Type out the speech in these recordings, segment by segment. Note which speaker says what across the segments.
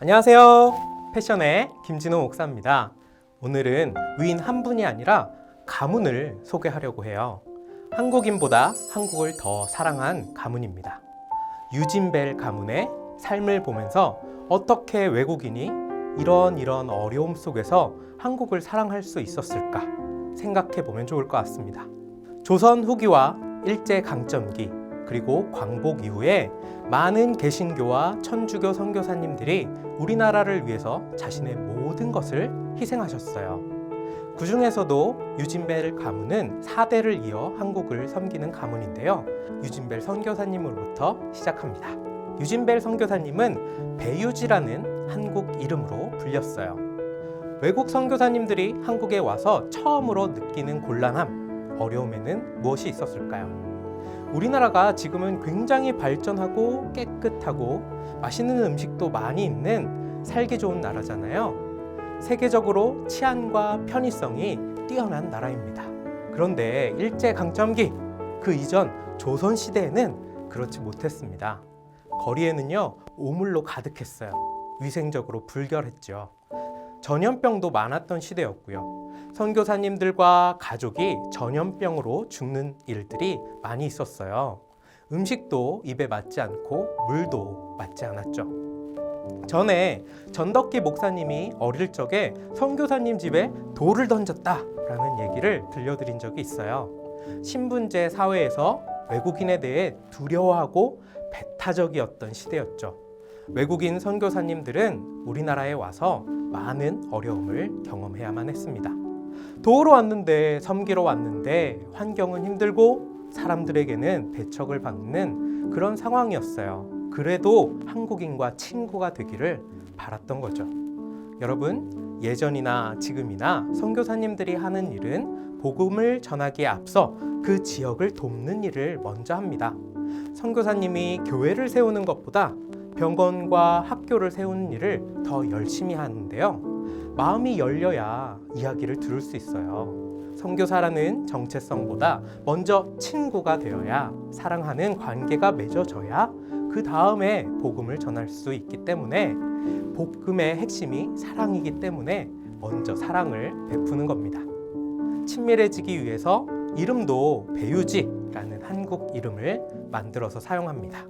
Speaker 1: 안녕하세요. 패션의 김진호 목사입니다. 오늘은 위인 한 분이 아니라 가문을 소개하려고 해요. 한국인보다 한국을 더 사랑한 가문입니다. 유진벨 가문의 삶을 보면서 어떻게 외국인이 이런 어려움 속에서 한국을 사랑할 수 있었을까 생각해 보면 좋을 것 같습니다. 조선 후기와 일제강점기 그리고 광복 이후에 많은 개신교와 천주교 선교사님들이 우리나라를 위해서 자신의 모든 것을 희생하셨어요. 그 중에서도 유진벨 가문은 4대를 이어 한국을 섬기는 가문인데요. 유진벨 선교사님으로부터 시작합니다. 유진벨 선교사님은 배유지라는 한국 이름으로 불렸어요. 외국 선교사님들이 한국에 와서 처음으로 느끼는 곤란함, 어려움에는 무엇이 있었을까요? 우리나라가 지금은 굉장히 발전하고 깨끗하고 맛있는 음식도 많이 있는 살기 좋은 나라잖아요. 세계적으로 치안과 편의성이 뛰어난 나라입니다. 그런데 일제강점기, 그 이전 조선시대에는 그렇지 못했습니다. 거리에는요, 오물로 가득했어요. 위생적으로 불결했죠. 전염병도 많았던 시대였고요. 선교사님들과 가족이 전염병으로 죽는 일들이 많이 있었어요. 음식도 입에 맞지 않고 물도 맞지 않았죠. 전에 전덕기 목사님이 어릴 적에 선교사님 집에 돌을 던졌다라는 얘기를 들려드린 적이 있어요. 신분제 사회에서 외국인에 대해 두려워하고 배타적이었던 시대였죠. 외국인 선교사님들은 우리나라에 와서 많은 어려움을 경험해야만 했습니다. 도우러 왔는데, 섬기러 왔는데 환경은 힘들고 사람들에게는 배척을 받는 그런 상황이었어요. 그래도 한국인과 친구가 되기를 바랐던 거죠. 여러분, 예전이나 지금이나 선교사님들이 하는 일은 복음을 전하기에 앞서 그 지역을 돕는 일을 먼저 합니다. 선교사님이 교회를 세우는 것보다 병원과 학교를 세우는 일을 더 열심히 하는데요. 마음이 열려야 이야기를 들을 수 있어요. 선교사라는 정체성보다 먼저 친구가 되어야, 사랑하는 관계가 맺어져야 그 다음에 복음을 전할 수 있기 때문에, 복음의 핵심이 사랑이기 때문에 먼저 사랑을 베푸는 겁니다. 친밀해지기 위해서 이름도 배유지라는 한국 이름을 만들어서 사용합니다.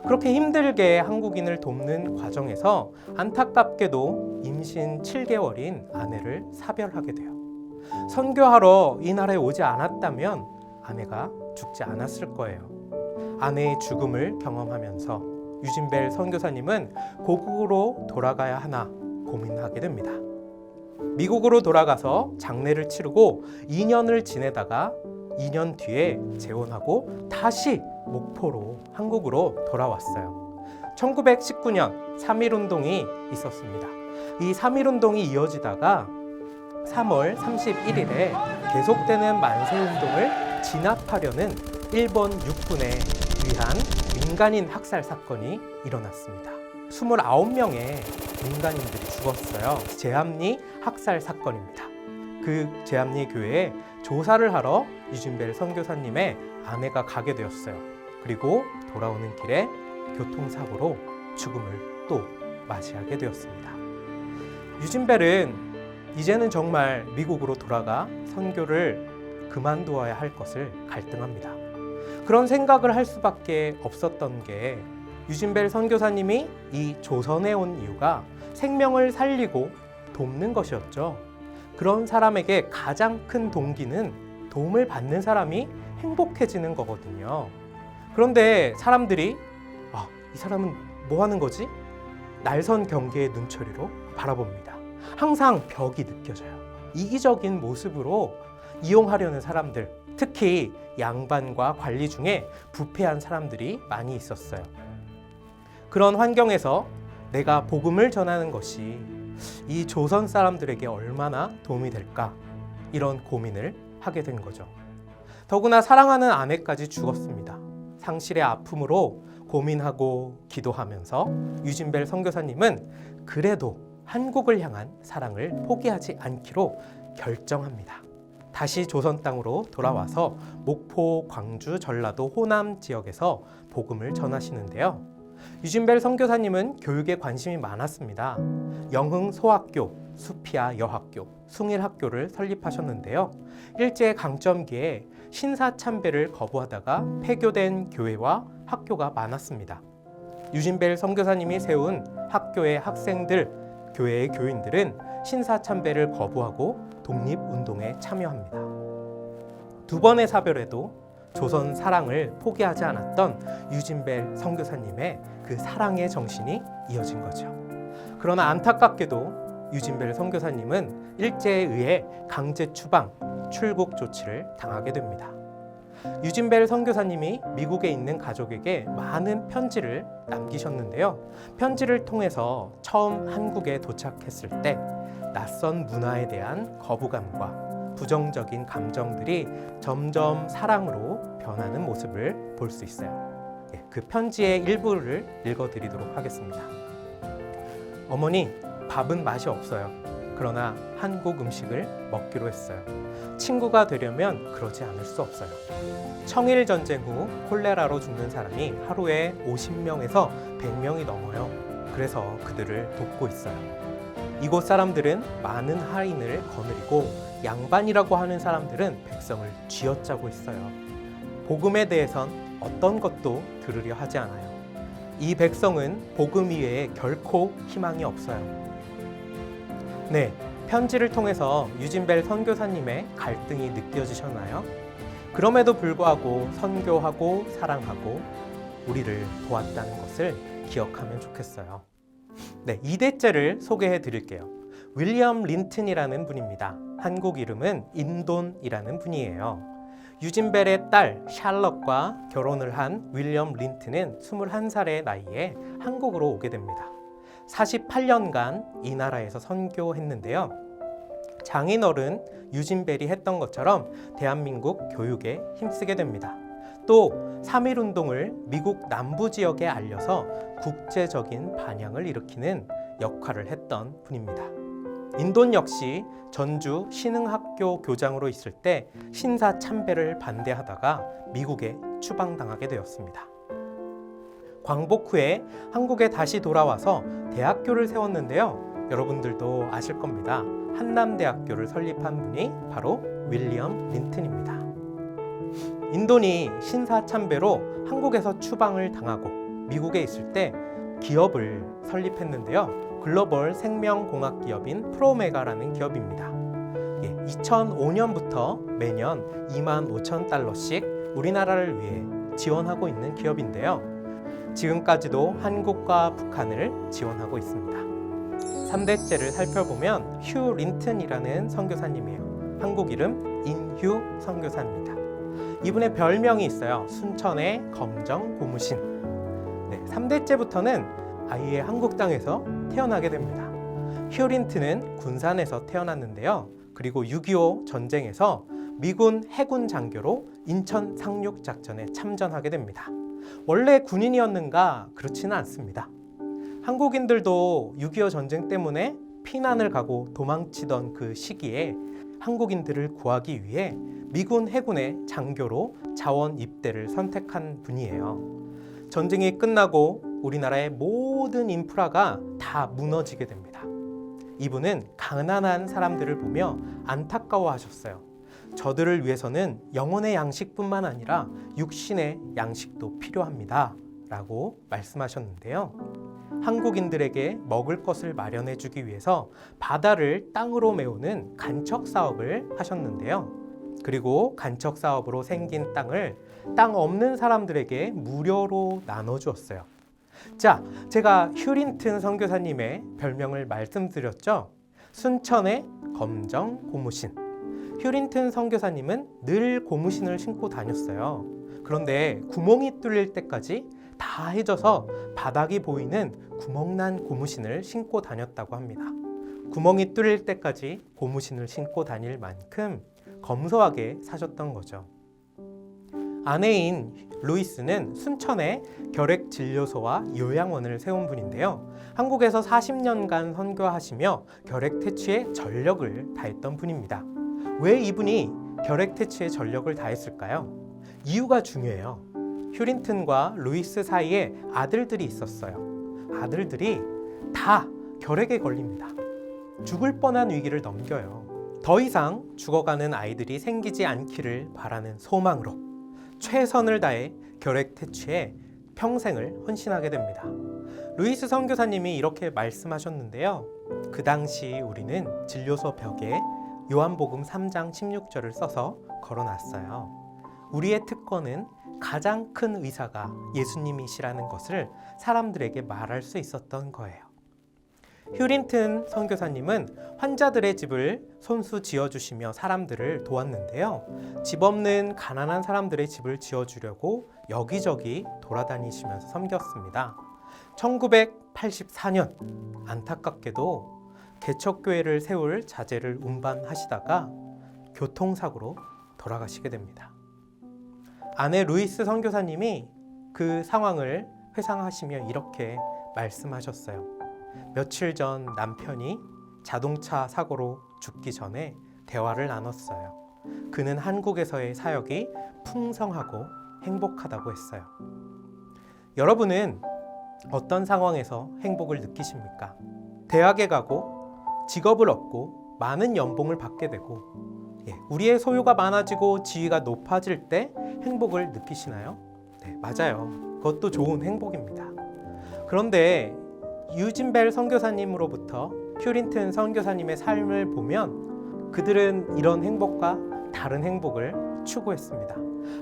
Speaker 1: 그렇게 힘들게 한국인을 돕는 과정에서 안타깝게도 임신 7개월인 아내를 사별하게 돼요. 선교하러 이 나라에 오지 않았다면 아내가 죽지 않았을 거예요. 아내의 죽음을 경험하면서 유진벨 선교사님은 고국으로 돌아가야 하나 고민하게 됩니다. 미국으로 돌아가서 장례를 치르고 2년을 지내다가 2년 뒤에 재혼하고 다시 목포로, 한국으로 돌아왔어요. 1919년 3.1운동이 있었습니다. 이 3.1운동이 이어지다가 3월 31일에 계속되는 만세운동을 진압하려는 일본 육군에 의한 민간인 학살 사건이 일어났습니다. 29명의 민간인들이 죽었어요. 제암리 학살 사건입니다. 그 제암리 교회에 조사를 하러 유진벨 선교사님의 아내가 가게 되었어요. 그리고 돌아오는 길에 교통사고로 죽음을 또 맞이하게 되었습니다. 유진벨은 이제는 정말 미국으로 돌아가 선교를 그만두어야 할 것을 갈등합니다. 그런 생각을 할 수밖에 없었던 게, 유진벨 선교사님이 이 조선에 온 이유가 생명을 살리고 돕는 것이었죠. 그런 사람에게 가장 큰 동기는 도움을 받는 사람이 행복해지는 거거든요. 그런데 사람들이 이 사람은 뭐 하는 거지? 날선 경계의 눈초리로 바라봅니다. 항상 벽이 느껴져요. 이기적인 모습으로 이용하려는 사람들, 특히 양반과 관리 중에 부패한 사람들이 많이 있었어요. 그런 환경에서 내가 복음을 전하는 것이 이 조선 사람들에게 얼마나 도움이 될까, 이런 고민을 하게 된 거죠. 더구나 사랑하는 아내까지 죽었습니다. 상실의 아픔으로 고민하고 기도하면서 유진벨 선교사님은 그래도 한국을 향한 사랑을 포기하지 않기로 결정합니다. 다시 조선 땅으로 돌아와서 목포, 광주, 전라도, 호남 지역에서 복음을 전하시는데요. 유진벨 선교사님은 교육에 관심이 많았습니다. 영흥 소학교, 수피아 여학교, 숭일학교를 설립하셨는데요. 일제 강점기에 신사참배를 거부하다가 폐교된 교회와 학교가 많았습니다. 유진벨 선교사님이 세운 학교의 학생들, 교회의 교인들은 신사참배를 거부하고 독립운동에 참여합니다. 두 번의 사별에도 조선 사랑을 포기하지 않았던 유진벨 선교사님의 그 사랑의 정신이 이어진 거죠. 그러나 안타깝게도 유진벨 선교사님은 일제에 의해 강제 추방, 출국 조치를 당하게 됩니다. 유진벨 선교사님이 미국에 있는 가족에게 많은 편지를 남기셨는데요. 편지를 통해서 처음 한국에 도착했을 때 낯선 문화에 대한 거부감과 부정적인 감정들이 점점 사랑으로 변하는 모습을 볼 수 있어요. 그 편지의 일부를 읽어드리도록 하겠습니다. 어머니, 밥은 맛이 없어요. 그러나 한국 음식을 먹기로 했어요. 친구가 되려면 그러지 않을 수 없어요. 청일 전쟁 후 콜레라로 죽는 사람이 하루에 50명에서 100명이 넘어요. 그래서 그들을 돕고 있어요. 이곳 사람들은 많은 하인을 거느리고 양반이라고 하는 사람들은 백성을 쥐어짜고 있어요. 복음에 대해선 어떤 것도 들으려 하지 않아요. 이 백성은 복음 이외에 결코 희망이 없어요. 네, 편지를 통해서 유진벨 선교사님의 갈등이 느껴지셨나요? 그럼에도 불구하고 선교하고 사랑하고 우리를 도왔다는 것을 기억하면 좋겠어요. 네, 2대째를 소개해 드릴게요. 윌리엄 린튼이라는 분입니다. 한국 이름은 인돈이라는 분이에요. 유진벨의 딸 샬럿과 결혼을 한 윌리엄 린튼은 21살의 나이에 한국으로 오게 됩니다. 48년간 이 나라에서 선교했는데요. 장인어른 유진벨이 했던 것처럼 대한민국 교육에 힘쓰게 됩니다. 또 3.1운동을 미국 남부 지역에 알려서 국제적인 반향을 일으키는 역할을 했던 분입니다. 인돈 역시 전주 신흥학교 교장으로 있을 때 신사참배를 반대하다가 미국에 추방당하게 되었습니다. 광복 후에 한국에 다시 돌아와서 대학교를 세웠는데요. 여러분들도 아실 겁니다. 한남대학교를 설립한 분이 바로 윌리엄 린튼입니다. 인돈이 신사참배로 한국에서 추방을 당하고 미국에 있을 때 기업을 설립했는데요. 글로벌 생명공학 기업인 프로메가라는 기업입니다. 2005년부터 매년 25,000달러씩 우리나라를 위해 지원하고 있는 기업인데요. 지금까지도 한국과 북한을 지원하고 있습니다. 3대째를 살펴보면 휴 린튼이라는 선교사님이에요. 한국 이름 인휴 선교사입니다. 이분의 별명이 있어요. 순천의 검정 고무신. 3대째부터는 아예 한국 땅에서 태어나게 됩니다. 휴 린튼은 군산에서 태어났는데요. 그리고 6.25 전쟁에서 미군 해군 장교로 인천 상륙 작전에 참전하게 됩니다. 원래 군인이었는가? 그렇지는 않습니다. 한국인들도 6.25 전쟁 때문에 피난을 가고 도망치던 그 시기에 한국인들을 구하기 위해 미군 해군의 장교로 자원 입대를 선택한 분이에요. 전쟁이 끝나고 우리나라의 모든 인프라가 다 무너지게 됩니다. 이분은 가난한 사람들을 보며 안타까워하셨어요. 저들을 위해서는 영혼의 양식뿐만 아니라 육신의 양식도 필요합니다. 라고 말씀하셨는데요. 한국인들에게 먹을 것을 마련해 주기 위해서 바다를 땅으로 메우는 간척 사업을 하셨는데요. 그리고 간척 사업으로 생긴 땅을 땅 없는 사람들에게 무료로 나눠주었어요. 자, 제가 휴 린튼 선교사님의 별명을 말씀드렸죠. 순천의 검정 고무신. 휴 린튼 선교사님은 늘 고무신을 신고 다녔어요. 그런데 구멍이 뚫릴 때까지 다 해져서 바닥이 보이는 구멍난 고무신을 신고 다녔다고 합니다. 구멍이 뚫릴 때까지 고무신을 신고 다닐 만큼 검소하게 사셨던 거죠. 아내인 루이스는 순천에 결핵진료소와 요양원을 세운 분인데요. 한국에서 40년간 선교하시며 결핵 퇴치에 전력을 다했던 분입니다. 왜 이분이 결핵 퇴치에 전력을 다했을까요? 이유가 중요해요. 휴린튼과 루이스 사이에 아들들이 있었어요. 아들들이 다 결핵에 걸립니다. 죽을 뻔한 위기를 넘겨요. 더 이상 죽어가는 아이들이 생기지 않기를 바라는 소망으로 최선을 다해 결핵 퇴치에 평생을 헌신하게 됩니다. 루이스 선교사님이 이렇게 말씀하셨는데요. 그 당시 우리는 진료소 벽에 요한복음 3장 16절을 써서 걸어놨어요. 우리의 특권은 가장 큰 의사가 예수님이시라는 것을 사람들에게 말할 수 있었던 거예요. 휴린튼 선교사님은 환자들의 집을 손수 지어주시며 사람들을 도왔는데요. 집 없는 가난한 사람들의 집을 지어주려고 여기저기 돌아다니시면서 섬겼습니다. 1984년 안타깝게도 개척교회를 세울 자재를 운반하시다가 교통사고로 돌아가시게 됩니다. 아내 루이스 선교사님이 그 상황을 회상하시며 이렇게 말씀하셨어요. 며칠 전 남편이 자동차 사고로 죽기 전에 대화를 나눴어요. 그는 한국에서의 사역이 풍성하고 행복하다고 했어요. 여러분은 어떤 상황에서 행복을 느끼십니까? 대학에 가고 직업을 얻고 많은 연봉을 받게 되고 우리의 소유가 많아지고 지위가 높아질 때 행복을 느끼시나요? 네, 맞아요. 그것도 좋은 행복입니다. 그런데 유진 벨 선교사님으로부터 휴린튼 선교사님의 삶을 보면 그들은 이런 행복과 다른 행복을 추구했습니다.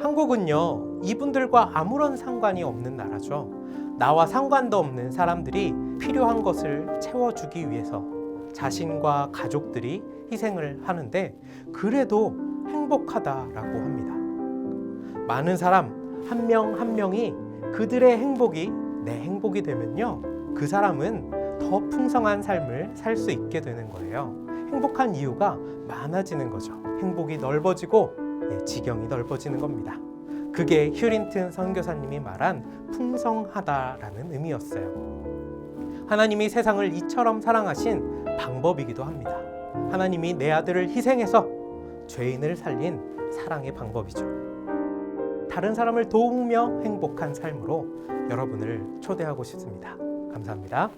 Speaker 1: 한국은요, 이분들과 아무런 상관이 없는 나라죠. 나와 상관도 없는 사람들이 필요한 것을 채워주기 위해서 자신과 가족들이 희생을 하는데 그래도 행복하다라고 합니다. 많은 사람 한 명 한 명이 그들의 행복이 내 행복이 되면요, 그 사람은 더 풍성한 삶을 살 수 있게 되는 거예요. 행복한 이유가 많아지는 거죠. 행복이 넓어지고 지경이 넓어지는 겁니다. 그게 휴린튼 선교사님이 말한 풍성하다라는 의미였어요. 하나님이 세상을 이처럼 사랑하신 방법이기도 합니다. 하나님이 내 아들을 희생해서 죄인을 살린 사랑의 방법이죠. 다른 사람을 도우며 행복한 삶으로 여러분을 초대하고 싶습니다. 감사합니다.